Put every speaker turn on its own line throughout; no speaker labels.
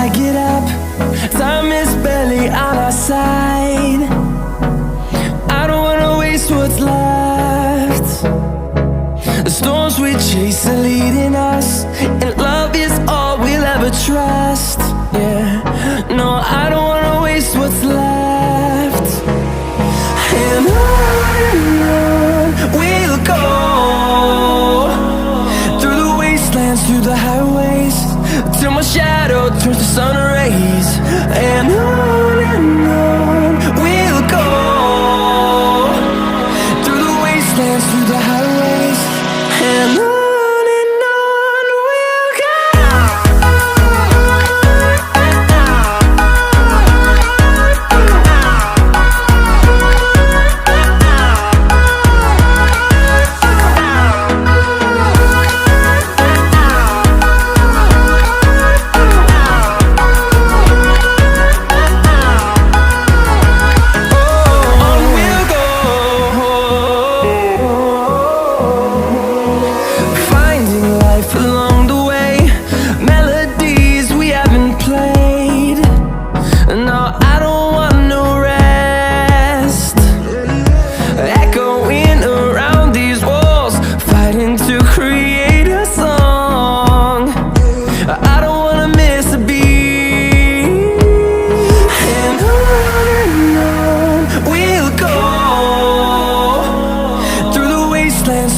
I get up. Time is barely on our side. I don't wanna waste what's left. The storms we chase are leading us, and love is all we'll ever trust. Yeah, no, I don't wanna waste what's left. And on we'll go, through the wastelands, through the highways, till my shadow turns to sun rays. And on we'll go, through the wastelands, through the highways, and on.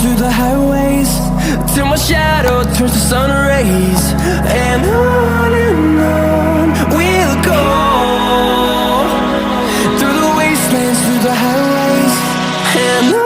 Through the highways, till my shadow turns to sun rays. And on we'll go, through the wastelands, through the highways, and on.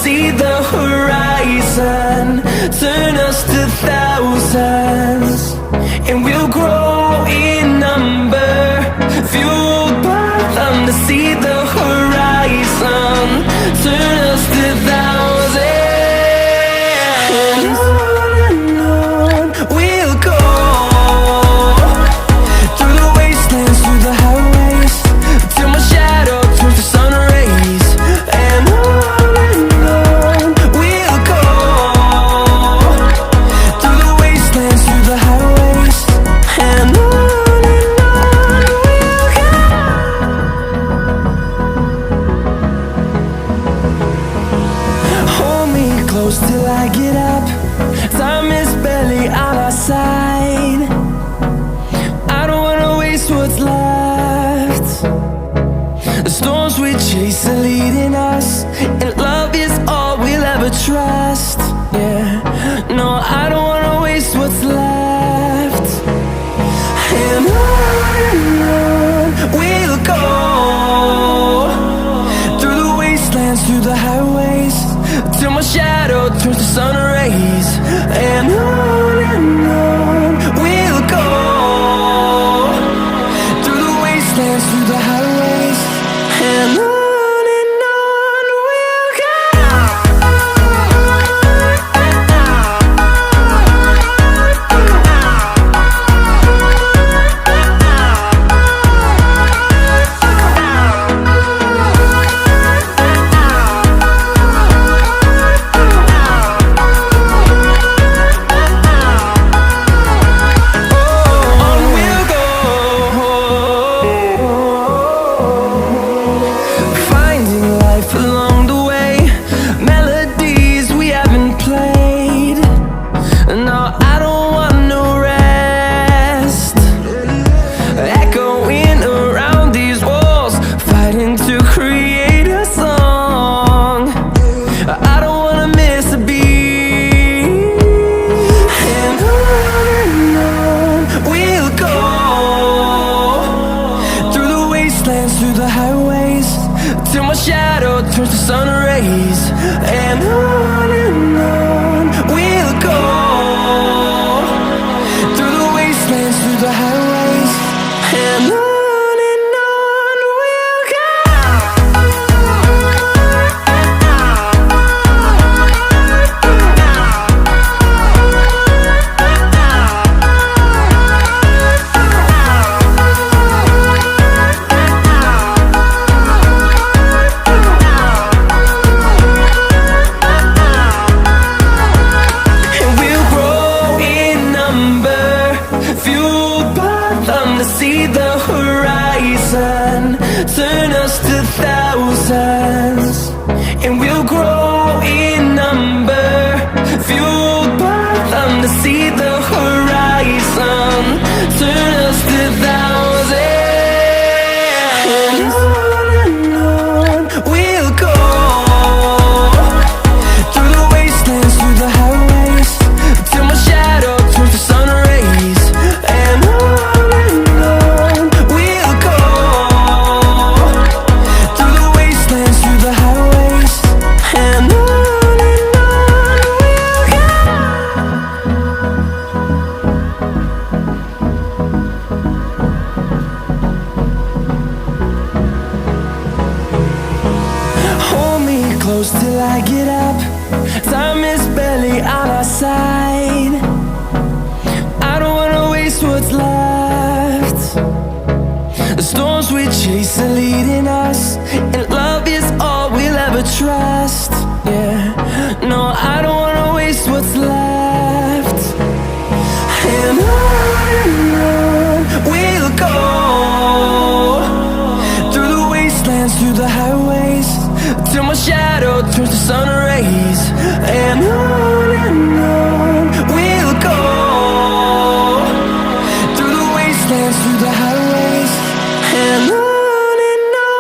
See the horizon turn us to thousands, and we'll grow in number, fueled by them to see the horizon turn us to thousands. And on we'll go, through the wastelands, through the highways, till my shadow turns to sun rays. And on till I get up. Time is barely on our side. I don't wanna waste what's left. The storms we chase are leading us, and love is all we'll ever trust. Yeah, no, I don't wanna waste what's left. And on we'll go, through the wastelands, through the highways, till my shadow turns to sun rays. And on we'll go, through the wastelands, through the highways, and on. Turns to sun rays. And on we'll go, through the wastelands, through the highways, and on. thousands, and we'll grow in number, fueled by them to see the horizon, turn us to thousands. And on we'll go, through the wastelands, through the highways, till my shadow turns to sun rays. And on we'll go, through the wastelands, through the highways. And on we'll go. Hold me close till I get up. Time is barely on our side. I don't wanna waste what's left. The storms we chase are leading us, and love is all we'll ever trust. Yeah, no, I don't wanna waste what's left. And on we'll go, through the wastelands, through the highways, till my shadow turns to sun rays. And on we'll go, through the wastelands, through the highways. And on we'll go.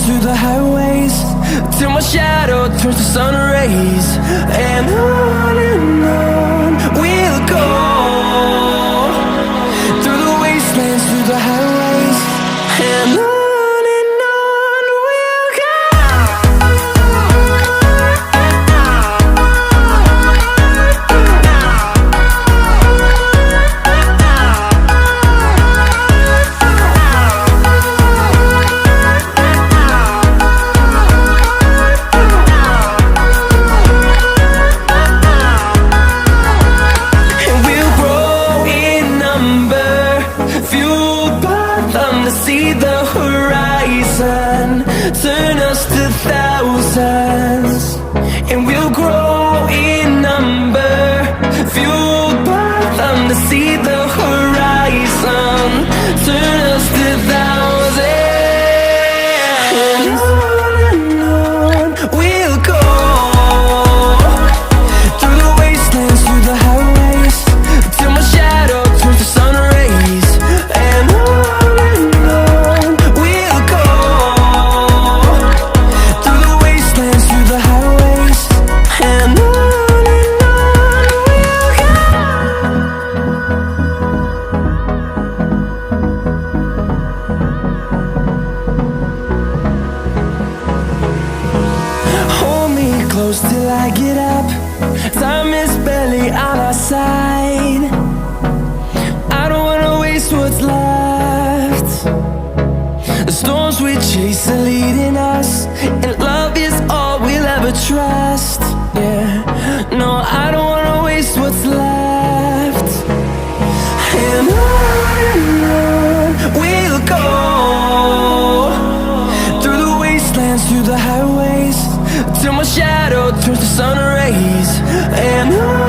Through the highways, till my shadow turns to sun rays. And on we'll go, through the wastelands, through the highways. And on we'll go. See the horizon, turn us to thousands, and we'll grow in number, fueled by them to see the horizon, turn us to thousands. And on we'll go, through the wastelands, through the highways, till my shadow turns to sun rays. And close till I get up. Time is barely on our side. I don't wanna waste what's left. The storms we chase are leading us, and love is all we'll ever trust. Yeah, no, I don't wanna waste what's left. And on we'll go, through the wastelands, through the highways, till my shadow turns to sun rays. And on